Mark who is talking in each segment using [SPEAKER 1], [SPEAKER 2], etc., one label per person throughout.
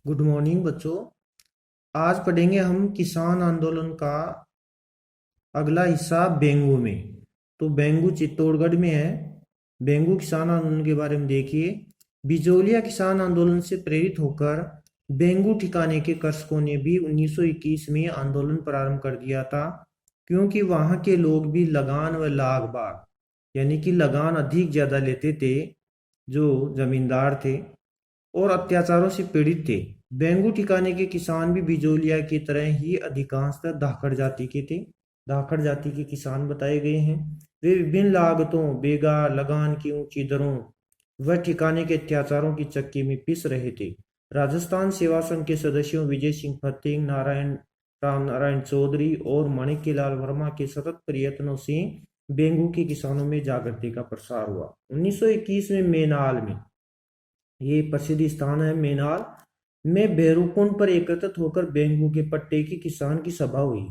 [SPEAKER 1] Good morning बच्चों। आज पढ़ेंगे हम किसान आंदोलन का अगला हिस्सा बेंगू में। तो बेंगू चित्तौड़गढ़ में है। बेंगू किसान आंदोलन के बारे में देखिए। बिजोलिया किसान आंदोलन से प्रेरित होकर बेंगू ठिकाने के कृषकों ने भी 1921 में आंदोलन प्रारंभ कर दिया था, क्योंकि वहां के लोग भी लगान व लाग बाग यानी कि लगान अधिक ज्यादा लेते थे, जो जमींदार थे, और अत्याचारों से पीड़ित थे। बेंगू ठिकाने के किसान भी बिजोलिया की तरह ही अधिकांशतः धाकड़ जाति के थे। धाकड़ जाति के किसान बताए गए हैं। वे विभिन्न लागतों, बेगार, लगान की ऊंची दरों व ठिकाने के अत्याचारों की चक्की में पिस रहे थे। राजस्थान सेवा संघ के सदस्यों विजय सिंह फतेंग, राम नारायण चौधरी और माणिक्यलाल वर्मा के सतत प्रयत्नों से बेंगू के किसानों में जागृति का प्रसार हुआ। 1921 में मेनाल में, ये प्रसिद्ध स्थान है मेनाल में, भैरूकुंड पर एकत्रित होकर बेंगू के पट्टे की किसान की सभा हुई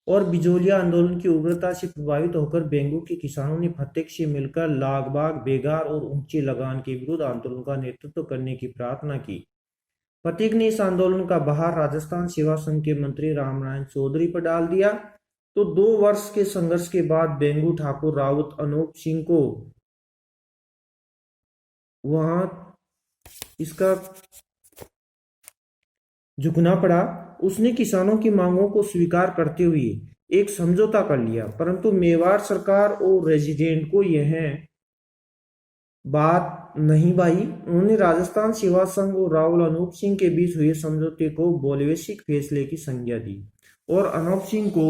[SPEAKER 1] और बिजोलिया आंदोलन की उग्रता से प्रभावित होकर बेंगू के किसानों ने फतेह से मिलकर लागबाग, बेगार और ऊंचे लगान के विरुद्ध आंदोलन का नेतृत्व करने की प्रार्थना की। फतेह ने इस आंदोलन का भार राजस्थान सेवा संघ के मंत्री रामनारायण चौधरी पर डाल दिया। तो 2 वर्ष के संघर्ष के बाद बेंगू ठाकुर राउत अनूप सिंह को वहां इसका झुकना पड़ा। उसने किसानों की मांगों को स्वीकार करते हुए एक समझौता कर लिया, परंतु मेवाड़ सरकार और रेजिडेंट को यह बात नहीं भाई। उन्होंने राजस्थान सेवा संघ और राहुल अनूप सिंह के बीच हुए समझौते को बोलवेसिक फैसले की संज्ञा दी और अनूप सिंह को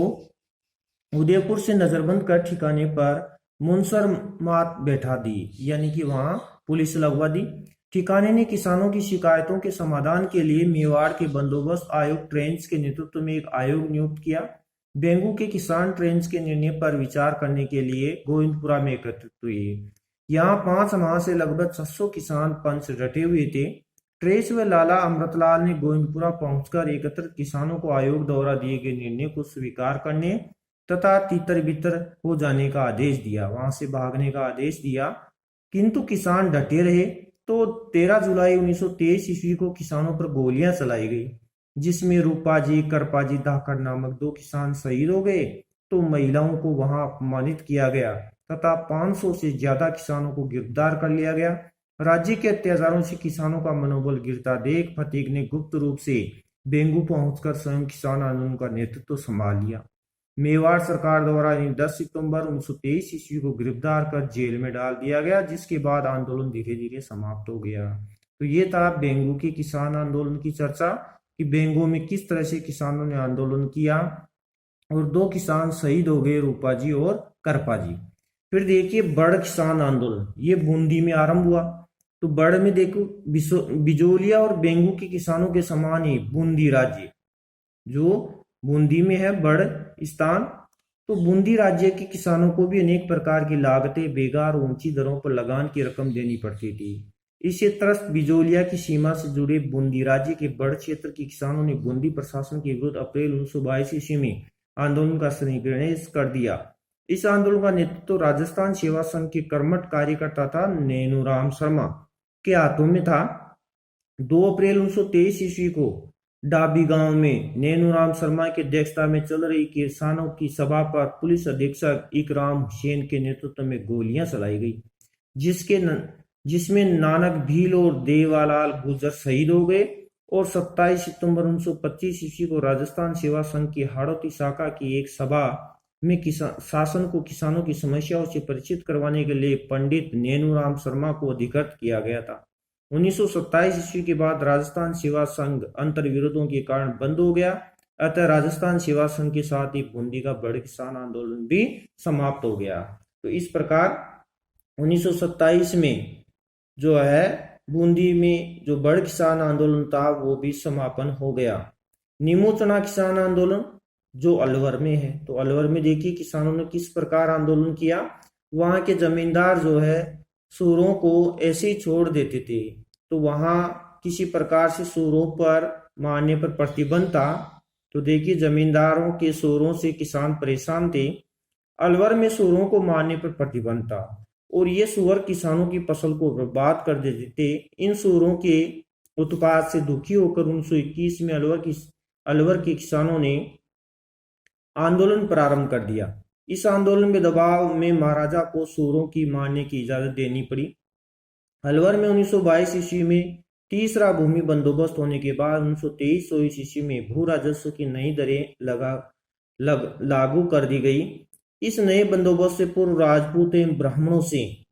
[SPEAKER 1] उदयपुर से नजरबंद कर ठिकाने पर मुनसर मात बैठा दी, यानी कि वहां पुलिस लगवा दी। ठिकाने ने किसानों की शिकायतों के समाधान के लिए मेवाड़ के बंदोबस्त आयोग ट्रेंच के नेतृत्व में एक आयोग नियुक्त किया। बेंगू के किसान ट्रेंच के निर्णय पर विचार करने के लिए गोविंदपुरा में एकत्रित हुए। यहाँ 5 माह से लगभग 600 किसान पंच डटे हुए थे। ट्रेंच व लाला अमृतलाल ने गोविंदपुरा पहुंचकर एकत्रित किसानों को आयोग द्वारा दिए गए निर्णय को स्वीकार करने तथा तितर बितर हो जाने का आदेश दिया, वहां से भागने का आदेश दिया। किंतु किसान डटे रहे। तो 13 जुलाई 1923 ईस्वी को किसानों पर गोलियां चलाई गई, जिसमें रूपाजी, करपाजी धाकड़ नामक 2 किसान शहीद हो गए। तो महिलाओं को वहां अपमानित किया गया तथा 500 से ज्यादा किसानों को गिरफ्तार कर लिया गया। राज्य के अत्याचारों से किसानों का मनोबल गिरता देख फतेह ने गुप्त रूप से बेंगू पहुंचकर स्वयं किसान आंदोलन का नेतृत्व संभाल लिया। मेवाड़ सरकार द्वारा 10 सितंबर 1923 ईस्वी को गिरफ्तार कर जेल में डाल दिया गया, जिसके बाद आंदोलन धीरे धीरे समाप्त हो गया। तो ये था बेंगू के किसान आंदोलन की चर्चा कि बेंगू में किस तरह से किसानों ने आंदोलन किया और 2 किसान शहीद हो गए, रूपाजी और करपाजी। फिर देखिए बड़ किसान आंदोलन, ये बूंदी में आरंभ हुआ। तो बड़ में देखो बिजोलिया और बेंगू के किसानों के समान ही बूंदी राज्य, जो बूंदी में है बड़ स्थान, तो बूंदी राज्य के किसानों को भी अनेक प्रकार की लागतें, बेगार ऊंची दरों पर लगान की रकम देनी पड़ती थी। इससे त्रस्त बिजोलिया की सीमा से जुड़े बूंदी राज्य के बड़ क्षेत्र के किसानों ने बूंदी प्रशासन के विरुद्ध अप्रैल 1922 ईस्वी में आंदोलन का संघर्ष कर दिया। इस आंदोलन का नेतृत्व राजस्थान सेवा संघ के कर्मठ कार्यकर्ता था नैनूराम शर्मा के हाथों में था। 2 अप्रैल 1923 ईस्वी को डाबी गांव में नैनूराम शर्मा की अध्यक्षता में चल रही किसानों की सभा पर पुलिस अधीक्षक इकराम हुसैन के नेतृत्व में गोलियां चलाई गई, जिसमें नानक भील और देवालाल गुर्जर शहीद हो गए। और 27 सितंबर 1925 ईस्वी को राजस्थान सेवा संघ की हाड़ौती शाखा की एक सभा में शासन को किसानों की समस्याओं से परिचित करवाने के लिए पंडित नैनूराम शर्मा को अधिकृत किया गया था। 1927 ईस्वी के बाद राजस्थान सेवा संघ अंतर विरोधों के कारण बंद हो गया, अतः राजस्थान सेवा संघ के साथ ही बूंदी का बड़ किसान आंदोलन भी समाप्त हो गया। तो इस प्रकार 1927 में जो है बूंदी में जो बड़ किसान आंदोलन था वो भी समापन हो गया। नीमूचना किसान आंदोलन जो अलवर में है, तो अलवर में देखिए किसानों ने किस प्रकार आंदोलन किया। वहां के जमींदार जो है सूरों को ऐसे ही छोड़ देते थे, तो वहां किसी प्रकार से सूरों पर मारने पर प्रतिबंध था। तो देखिए जमींदारों के सूरों से किसान परेशान थे। अलवर में सूरों को मारने पर प्रतिबंध था और ये सूअर किसानों की फसल को बर्बाद कर देते थे। इन सूअरों के उत्पात से दुखी होकर 1921 में अलवर के किसानों ने आंदोलन प्रारंभ कर दिया। इस आंदोलन के दबाव में महाराजा को सूरों की मारने की इजाजत देनी पड़ी। अलवर में 1922 ईस्वी में तीसरा भूमि बंदोबस्त होने के बाद 1923 ईस्वी में भू राजस्व की नई दरें लागू कर दी गई। इस नए बंदोबस्त से पूर्व राजपूत एवं ब्राह्मणों से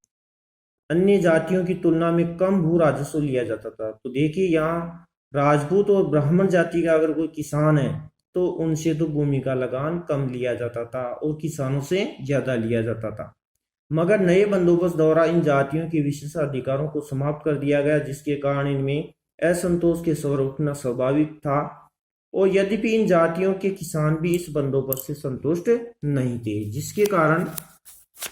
[SPEAKER 1] अन्य जातियों की तुलना में कम भू राजस्व लिया जाता था। तो देखिए यहाँ राजपूत और ब्राह्मण जाति का अगर कोई किसान है तो उनसे तो भूमि का लगान कम लिया जाता था और किसानों से ज्यादा लिया जाता था। मगर नए बंदोबस्त द्वारा इन जातियों के विशेष अधिकारों को समाप्त कर दिया गया, जिसके कारण इनमें असंतोष के स्वर उठना स्वाभाविक था। और यद्यपि इन जातियों के किसान भी इस बंदोबस्त से संतुष्ट नहीं थे, जिसके कारण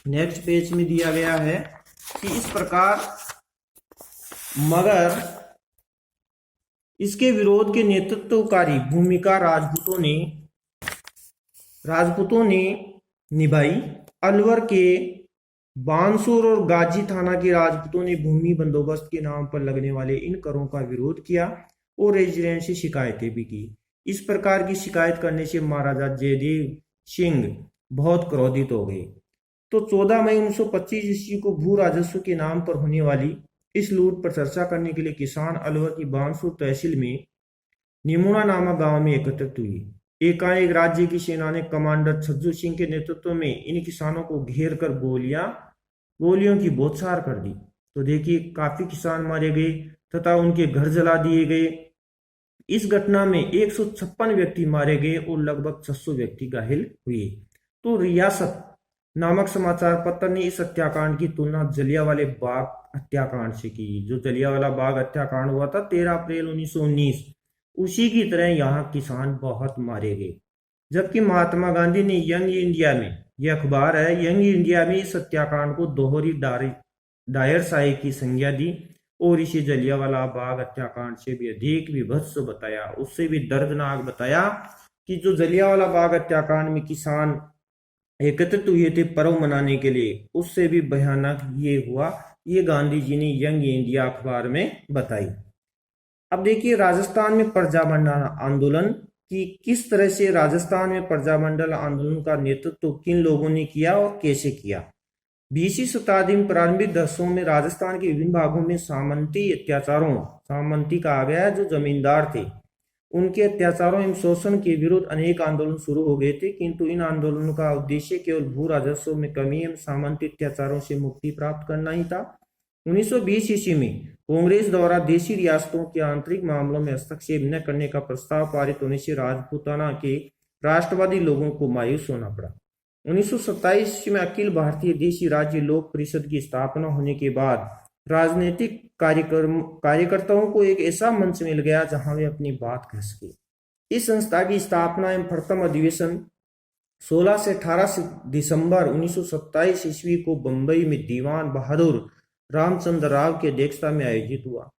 [SPEAKER 1] नेक्स्ट पेज में दिया गया है कि इस प्रकार मगर इसके विरोध के नेतृत्वकारी भूमिका राजपूतों ने निभाई। अलवर के बानसूर और गाजी थाना के राजपूतों ने भूमि बंदोबस्त के नाम पर लगने वाले इन करों का विरोध किया और रेजिडेंट से शिकायतें भी की। इस प्रकार की शिकायत करने से महाराजा जयदेव सिंह बहुत क्रोधित हो गए। तो 14 मई 1925 ईस्वी को भू राजस्व के नाम पर होने वाली इस लूट पर चर्चा करने के लिए किसान अलवर की बानसूर तहसील में निमुणा नामक गांव में एकत्रित हुए। एकाएक राज्य की सेना ने कमांडर छज्जू सिंह के नेतृत्व में इन किसानों को घेर कर गोलियों की बौछार कर दी। तो देखिए काफी किसान मारे गए तथा उनके घर जला दिए गए। इस घटना में 156 व्यक्ति मारे गए और लगभग 600 व्यक्ति घायल हुए। तो रियासत नामक समाचार पत्र ने इस हत्याकांड की तुलना जलियांवाला बाग हत्याकांड से की। जो जलियांवाला बाग हत्याकांड हुआ था 13 अप्रैल 1919, उसी की तरह यहाँ किसान बहुत मारे गए। जबकि महात्मा गांधी ने यंग इंडिया में, यह अखबार है, यंग इंडिया में इस हत्याकांड को दोहरी डायरशाही की संज्ञा दी और इसे जलियांवाला बाग हत्याकांड से भी अधिक विभत्स बताया, उससे भी दर्दनाक बताया कि जो जलियांवाला बाग हत्याकांड में किसान एकत्रित हुए थे पर्व मनाने के लिए, उससे भी भयानक ये हुआ। ये गांधी जी ने यंग इंडिया अखबार में बताई। अब देखिए राजस्थान में प्रजामंडल आंदोलन की किस तरह से राजस्थान में प्रजामंडल आंदोलन का नेतृत्व किन लोगों ने किया और कैसे किया। 20वीं शताब्दी में प्रारंभिक दशकों में राजस्थान के विभिन्न भागों में सामंती कहा गया है, जो जमींदार थे, उनके अत्याचारों एवं शोषण के विरुद्ध अनेक आंदोलन शुरू हो गए थे। किंतु इन आंदोलनों का उद्देश्य केवल भू राजस्व में कमी एवं सामंती अत्याचारों से मुक्ति प्राप्त करना ही था। 1920 ईस्वी में कांग्रेस द्वारा देशी रियासतों के आंतरिक मामलों में हस्तक्षेप न करने का प्रस्ताव पारित होने से राजपूताना के राष्ट्रवादी लोगों को मायूस होना पड़ा। 1927 में अखिल भारतीय देशी राज्य लोक परिषद की स्थापना होने के बाद राजनीतिक कार्यकर्ताओं को एक ऐसा मंच मिल गया जहां वे अपनी बात कह सके। इस संस्था की स्थापना एवं प्रथम अधिवेशन 16 से 18 दिसंबर 1927 ईस्वी को बंबई में दीवान बहादुर रामचंद्र राव की अध्यक्षता में आयोजित हुआ।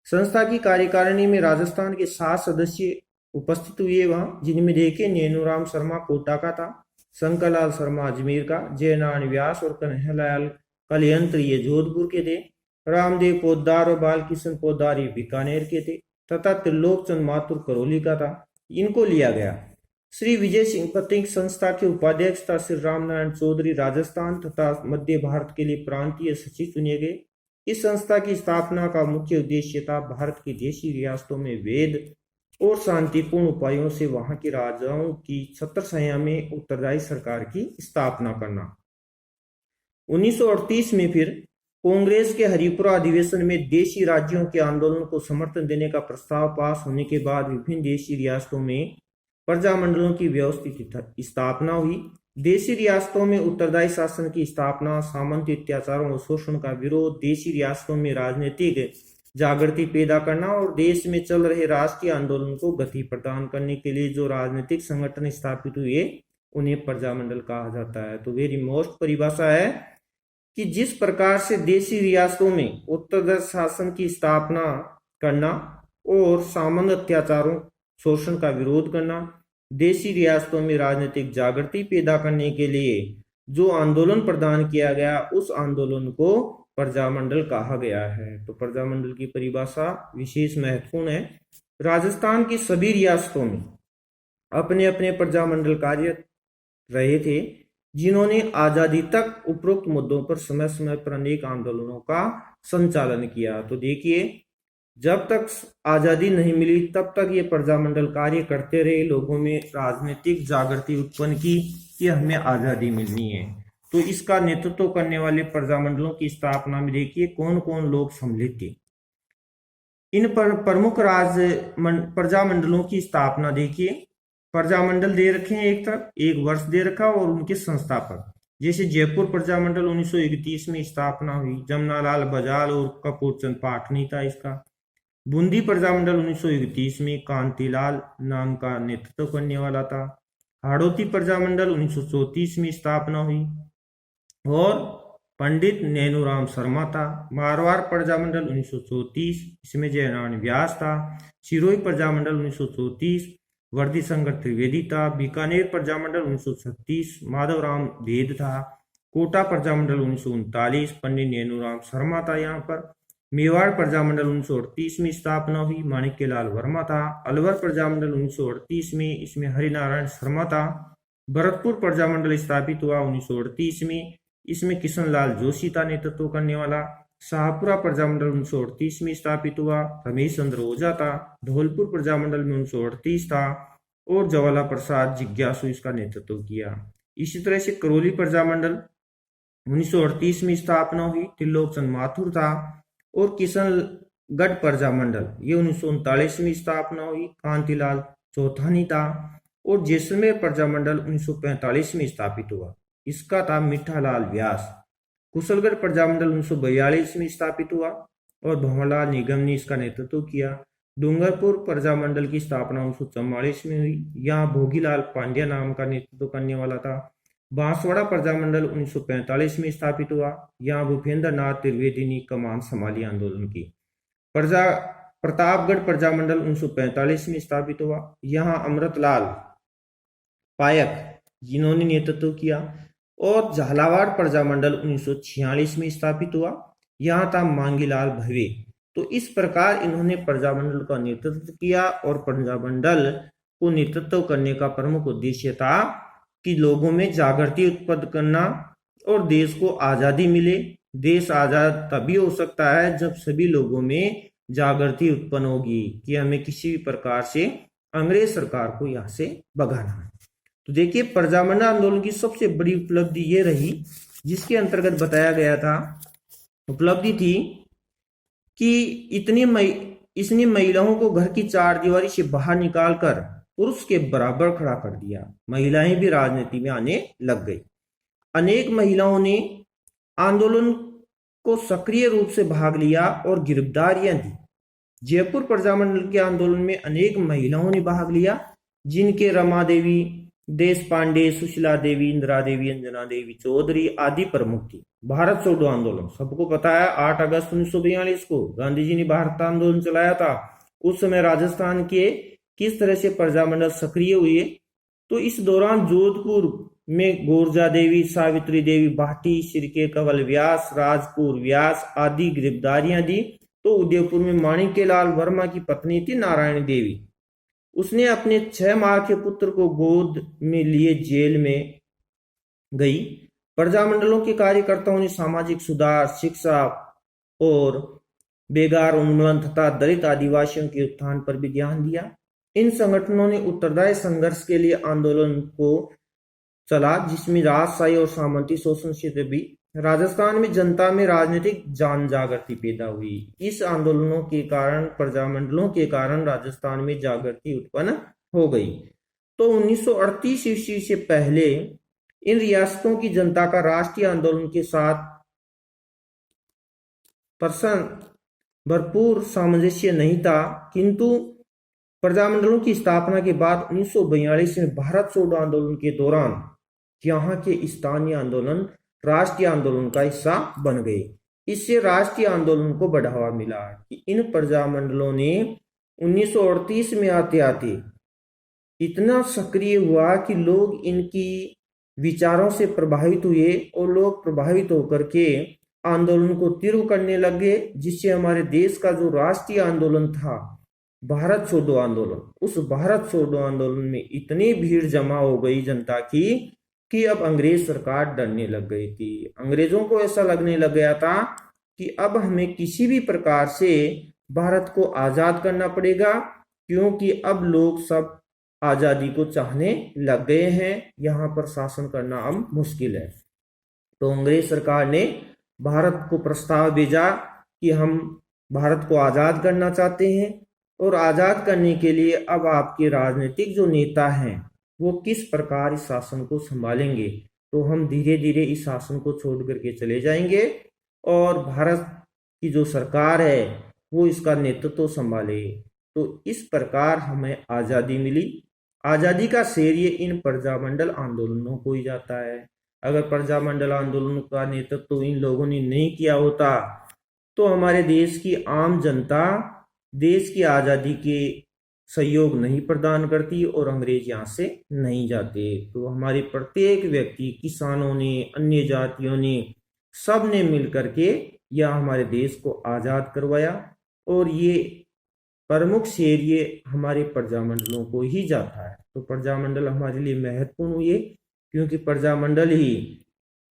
[SPEAKER 1] संस्था की कार्यकारिणी में राजस्थान के 7 सदस्य उपस्थित हुए वहां, जिनमें देखे नेनूराम शर्मा कोटा का था, शंकरलाल शर्मा अजमेर का, जयनारायण व्यास और कन्हैयालाल कलयंत्र ये जोधपुर के थे, रामदेव पोद्दार और बालकिशन पोद्दार ये बीकानेर के थे तथा त्रिलोक चंद माथुर करौली का था। इनको लिया गया। श्री विजय सिंह पथिक संस्था के उपाध्यक्ष तथा श्री रामनारायण चौधरी राजस्थान तथा मध्य भारत के लिए प्रांतीय सचिव चुने गए। इस संस्था की स्थापना का मुख्य उद्देश्य था भारत की देशी रियासतों में वैध और शांतिपूर्ण उपायों से वहां के राजाओं की छत्रछाया में उत्तरदायी सरकार की स्थापना करना। 1938 में फिर कांग्रेस के हरिपुरा अधिवेशन में देशी राज्यों के आंदोलन को समर्थन देने का प्रस्ताव पास होने के बाद विभिन्न देशी रियासतों में प्रजामंडलों की व्यवस्थित स्थापना हुई। देशी रियासतों में उत्तरदायी शासन की स्थापना, सामंती अत्याचारों और शोषण का विरोध, देशी रियासतों में राजनीतिक जागृति पैदा करना और देश में चल रहे राष्ट्रीय आंदोलन को गति प्रदान करने के लिए जो राजनीतिक संगठन स्थापित हुए उन्हें प्रजामंडल कहा जाता है। तो वेरी मोस्ट परिभाषा है कि जिस प्रकार से देशी रियासतों में उत्तरदायी शासन की स्थापना करना और सामंत अत्याचारों शोषण का विरोध करना, देशी रियासतों में राजनीतिक जागृति पैदा करने के लिए जो आंदोलन प्रदान किया गया, उस आंदोलन को प्रजामंडल कहा गया है। तो प्रजामंडल की परिभाषा विशेष महत्वपूर्ण है। राजस्थान की सभी रियासतों में अपने अपने प्रजामंडल कार्य रहे थे, जिन्होंने आजादी तक उपरोक्त मुद्दों पर समय समय पर अनेक आंदोलनों का संचालन किया। तो देखिए, जब तक आजादी नहीं मिली तब तक ये प्रजामंडल कार्य करते रहे, लोगों में राजनीतिक जागृति उत्पन्न की कि हमें आजादी मिलनी है। तो इसका नेतृत्व करने वाले प्रजामंडलों की स्थापना में देखिए कौन कौन लोग सम्मिलित थे। इन पर प्रमुख प्रजामंडलों की स्थापना देखिए, प्रजामंडल दे रखे हैं, एक तरफ एक वर्ष दे रखा और उनके संस्थापक, जैसे जयपुर प्रजामंडल 1931 में स्थापना हुई, जमनालाल बजाल और कपूरचंद पाटनी था इसका। बूंदी प्रजामंडल 1931 में कांतिलाल नाम का नेतृत्व करने वाला था। हाड़ौती प्रजामंडल 1934 में स्थापना हुई और पंडित नैनूराम शर्मा था। मारवाड़ प्रजामंडल 1934, इसमें जयनारायण व्यास था। सिरोही प्रजामंडल 1934, वर्दी शंकर त्रिवेदी था। बीकानेर प्रजामंडल 1936, माधवराम वेद था। कोटा प्रजामंडल 1939, पंडित नैनूराम शर्मा था यहाँ पर। मेवाड़ प्रजामंडल 1938 में स्थापना हुई, माणिक्यलाल वर्मा था। अलवर प्रजामंडल 1938 में, इसमें हरिनारायण शर्मा था। भरतपुर प्रजामंडल स्थापित हुआ 1938 में, इसमें किशनलाल जोशी था नेतृत्व करने वाला। शाहपुरा प्रजामंडल 1938 में स्थापित हुआ, रमेश चंद्र ओझा था। धौलपुर प्रजामंडल में 1938 था और जवाला प्रसाद जिज्ञासु इसका नेतृत्व किया। इसी तरह से करौली प्रजामंडल 1938 में स्थापना हुई, त्रिलोक चंद माथुर था। और किशनगढ़ प्रजामंडल ये 1939 में स्थापना हुई, कांतिलाल चौथानी था। और जैसलमेर प्रजामंडल 1945 में स्थापित हुआ, इसका था मिठालाल व्यास। कुशलगढ़ प्रजामंडल 1942 में स्थापित हुआ और भंवरलाल निगम ने इसका नेतृत्व किया। डूंगरपुर प्रजामंडल की स्थापना 1944 में हुई, यहाँ भोगीलाल पांड्या नाम का नेतृत्व करने वाला था। बांसवाड़ा प्रजामंडल 1945 में स्थापित हुआ, यहाँ भूपेंद्र नाथ त्रिवेदी ने कमान संभाली आंदोलन की। प्रतापगढ़ प्रजामंडल 1945 में स्थापित हुआ, यहाँ अमृतलाल पायक जिन्होंने नेतृत्व किया। और झालावाड़ प्रजामंडल 1946 में स्थापित हुआ, यहाँ था मांगीलाल भवे। तो इस प्रकार इन्होंने प्रजामंडल का नेतृत्व किया और प्रजामंडल को नेतृत्व करने का प्रमुख उद्देश्य था कि लोगों में जागृति उत्पन्न करना और देश को आजादी मिले। देश आजाद तभी हो सकता है जब सभी लोगों में जागृति उत्पन्न होगी कि हमें किसी भी प्रकार से अंग्रेज सरकार को यहाँ से भगाना है। तो देखिए, प्रजामंडल आंदोलन की सबसे बड़ी उपलब्धि ये रही, जिसके अंतर्गत बताया गया था, उपलब्धि थी कि इसने महिलाओं को घर की चारदीवारी से बाहर निकालकर पुरुष के बराबर खड़ा कर दिया। महिलाएं भी राजनीति में आने लग गई। अनेक महिलाओं ने आंदोलन को सक्रिय रूप से भाग लिया और गिरफ्तारियां दी। जयपुर प्रजामंडल के आंदोलन में अनेक महिलाओं ने भाग लिया, जिनके रमा देवी, देश पांडे, सुशीला देवी, इंदिरा देवी, अंजना देवी चौधरी आदि प्रमुख थी। भारत छोड़ो आंदोलन सबको पता है, 8 अगस्त 1942 को गांधी जी ने भारत आंदोलन चलाया था। उस समय राजस्थान के किस तरह से प्रजामंडल सक्रिय हुए, तो इस दौरान जोधपुर में गोरजा देवी, सावित्री देवी भाटी, सिरके कंवल व्यास, राजपुर व्यास आदि गिरफ्तारियां दी। तो उदयपुर में माणिक्यलाल वर्मा की पत्नी थी नारायण देवी, उसने अपने 6 माह के पुत्र को गोद में लिए जेल में गई। प्रजामंडलों के कार्यकर्ताओं ने सामाजिक सुधार, शिक्षा और बेगार उन्मूलन तथा दलित आदिवासियों के उत्थान पर भी ध्यान दिया। इन संगठनों ने उत्तरदायी संघर्ष के लिए आंदोलन को चला, जिसमें राजशाही और सामंती शोषण से भी राजस्थान में जनता में राजनीतिक जान जागृति पैदा हुई। इस आंदोलनों के कारण, प्रजामंडलों के कारण राजस्थान में जागृति उत्पन्न हो गई। तो 1938 ईस्वी से पहले इन रियासतों की जनता का राष्ट्रीय आंदोलन के साथ भरपूर सामंजस्य नहीं था, किंतु प्रजामंडलों की स्थापना के बाद 1942 में भारत छोड़ो आंदोलन के दौरान यहाँ के स्थानीय आंदोलन राष्ट्रीय आंदोलन का हिस्सा बन गए। इससे राष्ट्रीय आंदोलन को बढ़ावा मिला कि इन प्रजामंडलों ने 1938 में आते आते इतना सक्रिय हुआ कि लोग इनकी विचारों से प्रभावित हुए और लोग प्रभावित होकर के आंदोलन को तीव्र करने लगे, जिससे हमारे देश का जो राष्ट्रीय आंदोलन था भारत छोड़ो आंदोलन, उस भारत छोड़ो आंदोलन में इतनी भीड़ जमा हो गई जनता की कि अब अंग्रेज सरकार डरने लग गई थी। अंग्रेजों को ऐसा लगने लग गया था कि अब हमें किसी भी प्रकार से भारत को आजाद करना पड़ेगा, क्योंकि अब लोग सब आजादी को चाहने लग गए हैं, यहाँ पर शासन करना अब मुश्किल है। तो अंग्रेज सरकार ने भारत को प्रस्ताव भेजा कि हम भारत को आजाद करना चाहते हैं, और आजाद करने के लिए अब आपके राजनीतिक जो नेता हैं वो किस प्रकार इस शासन को संभालेंगे। तो हम धीरे धीरे इस शासन को छोड़ करके चले जाएंगे और भारत की जो सरकार है वो इसका नेतृत्व संभाले। तो इस प्रकार हमें आज़ादी मिली। आज़ादी का श्रेय इन प्रजामंडल आंदोलनों को ही जाता है। अगर प्रजामंडल आंदोलन का नेतृत्व इन लोगों ने नहीं किया होता तो हमारे देश की आम जनता देश की आज़ादी के सहयोग नहीं प्रदान करती और अंग्रेज यहाँ से नहीं जाते। तो हमारे प्रत्येक व्यक्ति, किसानों ने, अन्य जातियों ने, सब ने मिल करके यह हमारे देश को आज़ाद करवाया, और ये प्रमुख श्रेय हमारे प्रजामंडलों को ही जाता है। तो प्रजामंडल हमारे लिए महत्वपूर्ण हुए, क्योंकि प्रजामंडल ही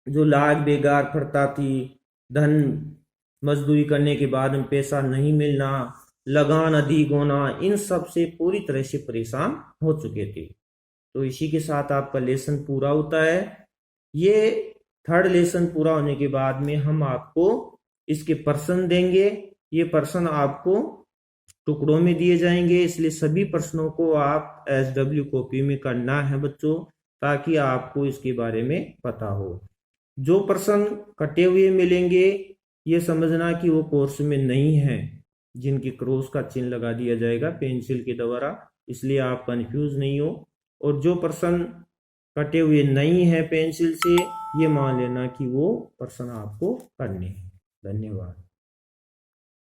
[SPEAKER 1] जो लाख बेगार प्रथा थी, धन मजदूरी करने के बाद में पैसा नहीं मिलना, लगान अधिक होना, इन सब से पूरी तरह से परेशान हो चुके थे। तो इसी के साथ आपका लेसन पूरा होता है। ये थर्ड लेसन पूरा होने के बाद में हम आपको इसके प्रश्न देंगे। ये प्रश्न आपको टुकड़ों में दिए जाएंगे, इसलिए सभी प्रश्नों को आप SW कॉपी में करना है बच्चों, ताकि आपको इसके बारे में पता हो। जो प्रश्न कटे हुए मिलेंगे ये समझना कि वो कोर्स में नहीं है, जिनकी क्रॉस का चिन्ह लगा दिया जाएगा पेंसिल के द्वारा, इसलिए आप कंफ्यूज नहीं हो। और जो प्रश्न कटे हुए नहीं है पेंसिल से, ये मान लेना कि वो प्रश्न आपको करने हैं। धन्यवाद।